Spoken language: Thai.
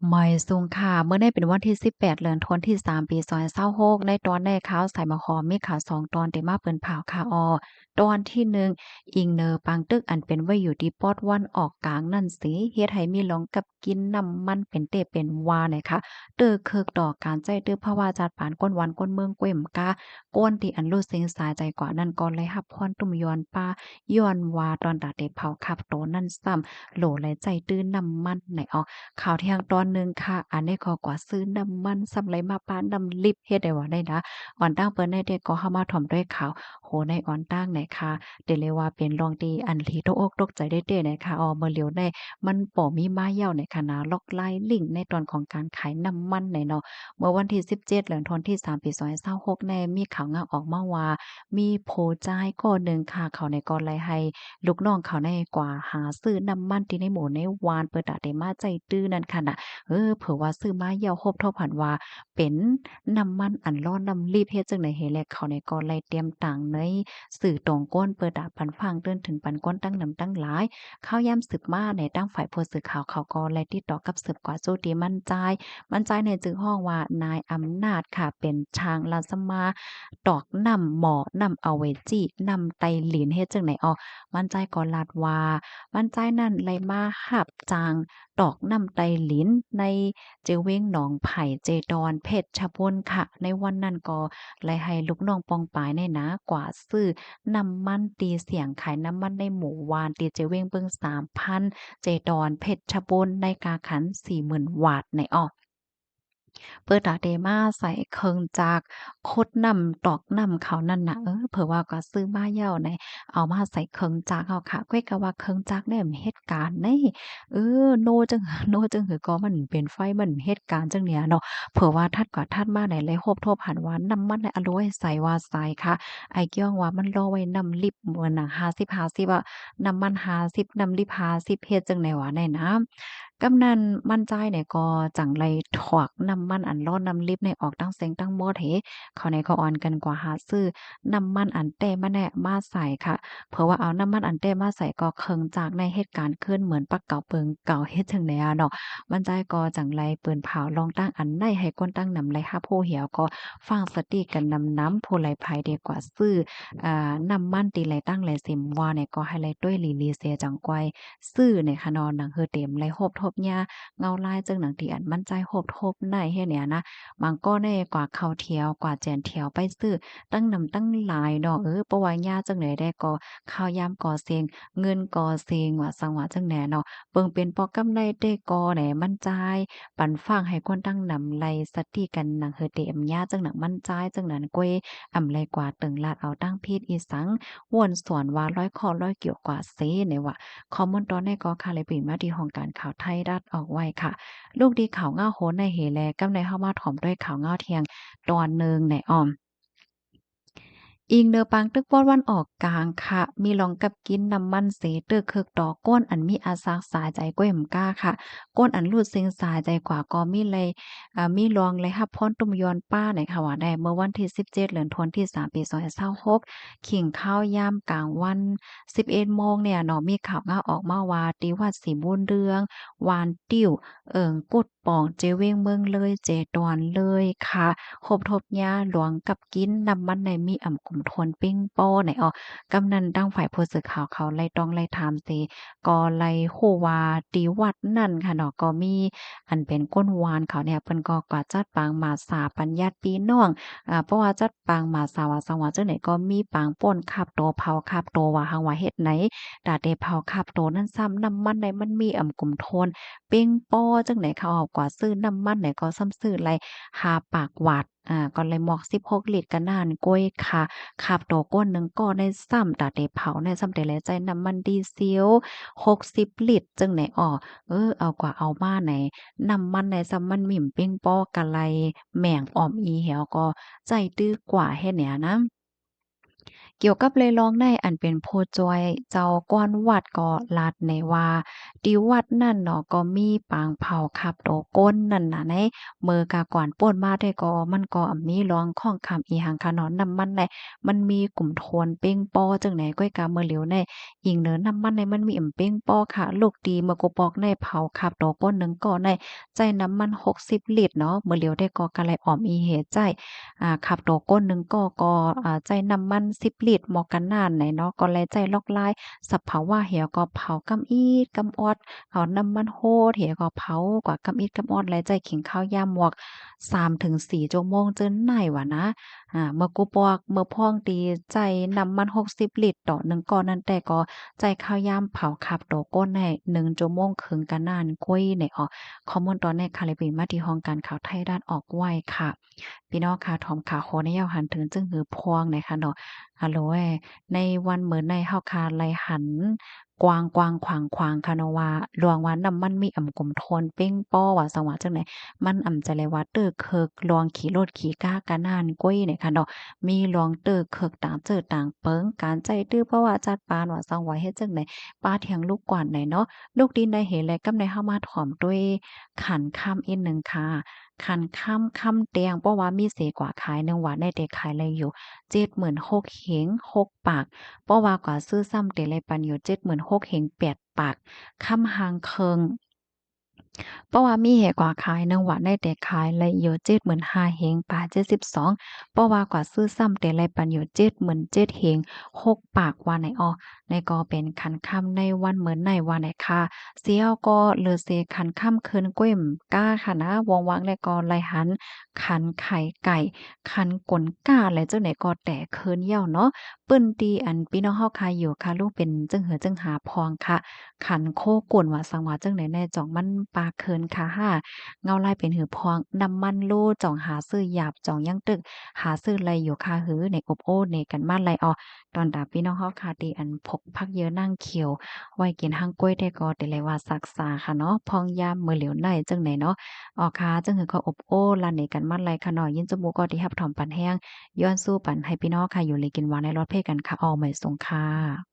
หมอยสูงค่ะเมื่อได้เป็นวันที่18เดือนธันวาคมที่3ปี2026ในตอนได้ข่าวใส่มาหอมมีข่าว2ตอนที่มาเปิ้นผ่าวค่ะอ้อตอนที่1อิงเนอปางตึกอันเป็นไว้อยู่ที่ปอดวันออกกลางนั่นสิเฮ็ดให้มีหลงกับกินน้ำมันเป็นเตเป็นวาเนี่ยค่ะเด้อเคิกดอกการใจตื้อเพราะว่าจัดปานก้นวันก้นเมืองก้วยมกาก้นที่อันรู้เสียงสายใจกว่านั้นก่อนเลยรับพรตุ้มย้อนป้าย้อนว่าตอนตาเด็เผาคับโตนั่นซ้ำโหลไหลใจตื้อน้ำมันไหนออ ข่าวเที่ยงตอนหนึ่งค่ะอันนี้ก็กว่าซื้อน้ำมันสำไรมาปานน้ำลิบเฮ็ดได้ว่าได้นะอ่อนตั้งเปิ้นได้เด็กก็เข้ามาถ่อมด้วยข่าวโหในอ่อนตั้งไหนค่ะเดเลยว่าเป็นรองดีอันที่ตกอกตกใจได้เด้นะคะอ๋อเมื่อเหลียวได้มันป่มีมาเหย้าในคณะล็อกไล่ลิงก์ในตอนของการขายน้ำมันไหนเนาะเมื่อวันที่17เดือนธันวาคมที่3ปี2026แน่มีข่าวงาออกมาว่ามีโผจ่ายก้อนหนึ่งค่ะเขาในกรไลให้ลูกน้องเขาในกว่าหาซื้อน้ำมันที่ในหมู่ในวานเปิดดาได้มาใจตื้อนั่นค่ะน่ะ เผื่อว่าซื้อมาเหี่ยวโฮบเท่าผันว่าเป็นน้ำมันอันร้อนน้ำรีบเฮ็ดจั่งใดเห็นแลเขาในก็ไล่เตรียมตังในสื่อตรงก้นเปิดดาปันฟังเดินถึงปันก้นตั้งนำตั้งหลายข้าวยามสืบมาในตั้งฝ่ายผู้สื่อข่าวเขาก็ไล่ติดต่อกับสืบกว่าโจตีมั่นใจในจึงห้องว่านายอำนาจค่ะเป็นช้างลาสมาตอกนำหมอนำเอาไว้จี้นำไตหลินเฮ็ดจังไหนอ้อมั่นใจก็ลาดว่ามั่นใจนั่นไลมาหับจางตอกนำไตหลินใน เจเว้งหนองไผ่เจดอนเพชรบูรณ์ค่ะในวันนั้นก็เลยให้ลูกน้องปองปายเนี่ยนะกว่าซื้อน้ำมันตีเสียงขายน้ำมันในหมู่วานตีเจเว้งเบิ่ง3,000เจดอนเพชรบูรณ์ในกาขัน40,000วาตในอ้อ เปิดตาเดมาใส่เคิงจากคดนำตอกนำเขานั่นน่ะเผื่อว่าก็ซื้อมาเหย้าในเอามาใส่เคิงจากเอาค่ะก้อยก็ว่าเคิงจากเนี่ยมันเหตุการณ์ในโนจังโนจังหือก็มันเป็นไฟมันเหตุการณ์จังเนี่ยเนาะเผื่อว่าทัดกว่าทัดมาไหนเลยโฮบโทบหันว่าน้ำมันในอะโลยใส่ว่าใส่ค่ะไอ้เกี้ยงว่ามันรอไว้นำลิบเหมือนน่ะ50-50อะน้ำมัน50น้ำลิบ50เฮ็ดจังได๋วะในน้ำ กำนันมั่นใจเนี่ยก็จังไรถอกน้ำมันอันร้อนน้ำลิบในออกตั้งเซ็งตั้งหม้อเทเขาในก็อ่อนกันกว่าหาซื้อน้ำมันอันแต้มาแน่มาใส่ค่ะเพราะว่าเอาน้ำมันอันแต้มาใส่ก็เคิงจากในเหตุการณ์ขึ้นเหมือนปักเก่าเปิงเก่าเฮ็ดจังได๋อะเนาะมั่นใจก็จังไรเปิ้นเผาลองตั้งอันในให้คนตั้งนำไรค่ะผู้เหี่ยวก็ฟังสติกันนำผู้ไหลไผดีกว่าซื้อน้ำมันตีไหลตั้งไหลสิมว่าเนี่ยก็ให้ไหลด้วยหลีลีเสียจังกวย ซื้อในคะนอนหนังเฮอเต็มไรโฮบทบหญ้าเงาลายจึงหนังที่อันมั่นใจโฮบทบในเฮ็ดเนี่ยนะบางก็ได้กว่าเข้าเที่ยวกว่าแจนเที่ยวไปซื้อตั้งนำตั้งหลายดอกเพราะว่าหญ้าจังไดได้ก็ข้าวยามก่อเซงเงินก่อเซงว่าสังว่าจังแหน่เนาะเบิ่งเป็นปอกำไรได้ก่อแหนมั่นใจปันฟังให้คนตั้งนำไรสติกันหนังเฮอเต็มหญ้าจังหนังมั่นใจจังนั้นกวยอำไรกว่าตึงลาดเอาตั้งพิษอีสังว่วนสวนว่าร้อยคอร้อยเกี่ยวกว่าเซเนี่ยว่า คอมมอนตอนในก็ค่ะเลยปิ่นมาที่ห้องการข่าวไทยรัฐออกไว้ค่ะลูกดีข่าวเงาโหนในเหแลกำในเฮามาถ่อมด้วยข่าวเงาเที่ยงตอนหนึ่งในอ้อม อิงเดอปังตึกป้อนวันออกกลางค่ะมีลองกับกินน้ำมันเสเตอเคิกดอกก้นอันมีอาซากสายใจก้วยมก้าค่ะก้นอันรูดเซ็งสายใจกว่าก็มีเลยมีลองเลยรับพรตุ่มยอนป้าในค่ะว่าได้เมื่อวันที่17เดือนธันวาคมที่3ปี2026ขิงข้าวยามกลางวัน11โมงเนี่ยเนาะมีข่าวงาออกมาว่าติวัดศรีบุญเรืองวานติ้วกุดป่องเจเวงเมืองเลยเจดอนเลยค่ะครบทบยาหลวงกับกินน้ำมันในมีอ่ำกลุ่มทวนปิ้งโป้ไหนอ้อกำนันดังฝ่ายผู้สื่อข่าวเขาไล่ต้องไล่ถามสิก็ไล่ฮู้ว่าติวัดนั่นค่ะเนาะก็มีอันเป็นก้นวานเขาเนี่ยเพิ่นก็กว่าจัดปางหมาสาปัญญาติพี่น้องเพราะว่าจัดปางหมาสาว่าสังว่าจังไหนก็มีปางป่นคาบโตเผาคาบโตว่าหังว่าเฮ็ดไหนดาเดเผาคาบโตนั้นซ้ำน้ำมันใดมันมีอ่ำกลุ่มทน เป้งป้อจังไหนเขาเอากว่าซื้อน้ำมันไหนก็ซ้ำซื้อไรหาปากหวัดก็เลยหมอก16ลิตรก็น่านกล้วยค่ะขับโตก้นหนึ่งก็ได้ซ้ำตาเดเผาในซ้ำแต่ละใจน้ำมันดีเซล60ลิตรจังไหนอ้อเอากว่าเอามาไหนน้ำมันในซ้ำมันหมิ่มเป้งป้อกะไลแหม่งอ่อมอีเหี่ยวก็ใจตื้อกว่าเฮ็ดเนี่ยนะ เกี่ยวกับเลยลองในอันเป็นโพจอยเจ้าก้อนวัดก็ลาดในว่าที่วัดนั่นเนาะก็มีปางเผาขับโตก้นนั่นน่ะในมือกะก่อนป่นมาได้ก็มันก็มีรองข้องคำอีหังคะเนาะน้ำมันในมันมีกลุ่มโทนเป้งป้อจังไหนก้อยกาเมื่อเหลียวในอิงเนินน้ำมันในมันมีเป้งป้อค่ะลูกดีเมื่อกูปอกในเผาขับโตก้นหนึงก็ในใจน้ำมัน60ลิตรเนาะเมื่อเหลียวได้ก็กะไหลออมอีเหตุใจ ขับโตก้นหนึ่งก็ใจน้ำมัน10ลิตรหมอกันนานไหนเนาะก็แลใจลอกลายสับเผาว่าเหี่ยวก็เผากำอีดกำออดเอาน้ำมันโฮดเหี่ยวก็เผากว่ากำอีดกำออดแลใจขิงข้าวยามหมวก3-4ชั่วโมงเจินไหนวะนะเมื่อกูปอกเมื่อพ่องตีใจน้ำมัน60ลิตรต่อหนึ่งก้อนนั้นแต่ก็ใจข้าวยามเผาขับโตก้นได้1ชั่วโมงครึ่งกันนานกุ้ยเนี่ยข้อมูลตอนนี้ค่ะเลยเป็นมาที่ห้องการข่าวไทยด้านออกไว้ค่ะพี่น้องค่ะถอมขาโคในยาวหันถึงจึงหือพวงในค่ะเนาะฮัลโหลในวันเหมือนในเฮาคาไลหันกวางกวางขวางขวางค่ะเนาะว่าลวงว่าน้ำมันมีกลุ่มโทนเป้งป้อว่าสังว่าจังไดมันจะเลยว่าเตื้อเคิกลวงขี่รถขี่ก้ากะนานกุ้ยเนี่ยค่ะเนาะมีลวงเตื้อเคิกต่างเจิดต่างเปิงการใจตื้อเพราะว่าจัดปานว่าสังว่าเฮ็ดจังไดป้าเถียงลูกกว่านไหนเนาะลูกดินได้เห็นและกำในเฮามาถ่อมด้วยขันค่ำอีกหนึ่งค่ะ คันค่ำเตียงเพราะว่ามีเสกว่าขายหนึ่งว่าได้แต่ขายไรอยู่76,000เห็ง6ปากเพราะว่ากว่าซื้อซ้ำเตไรปันอยู่76,000เห็ง8ปากค่ำหางเคิงเพราะว่ามีเหตุกว่าขายหนึ่งว่าได้แต่ขายไรอยู่75,000เฮงปา72เพราะว่ากว่าซื้อซ้ำเตไรปันอยู่77,000เฮง6ปากว่าไหนในก็เป็นคันค่ำในวันเหมือนในว่าไหนค่ะเสียวก็เลอเซคันค่ำคืนก้วยมก้าค่ะนะวงวางและก็ไลหัน ขันไข่ไก่ขันกลก้าและจังไหนก็แต่เคินเย้าเนาะเปิ้นตีอันพี่น้องเฮาคายอยู่ค่ะลูกเป็นจึงเหือจึงหาพองค่ะขันโคกวนว่าสังว่าจังไหนแน่จ่องมันปลาเคินค่ะห้าเงาลายเป็นหือพองน้ำมันโลจ่องหาซื้อหยาบจ่องยังตึกหาซื้อไรอยู่ค่ะหือในอบโอ้ในกันมาไรตอนดาพี่น้องเฮาคาตีอันพกพักเยอะนั่งเขียวไว้กินหังก้วยได้ก็แต่เลยว่าซักษาค่ะเนาะพองยามมื้อเหลียวในจังไหนเนาะ ค่ะจังหือก็อบโอ้ลานเนกันมันไรค่ะน้อยยินจมูกก็ที่รับถอมปันแห้งย้อนสู้ปันให้พี่น้องค่ะอยู่เลยกินหวานในรถเพ่กันค่ะออไม่สงค่ะ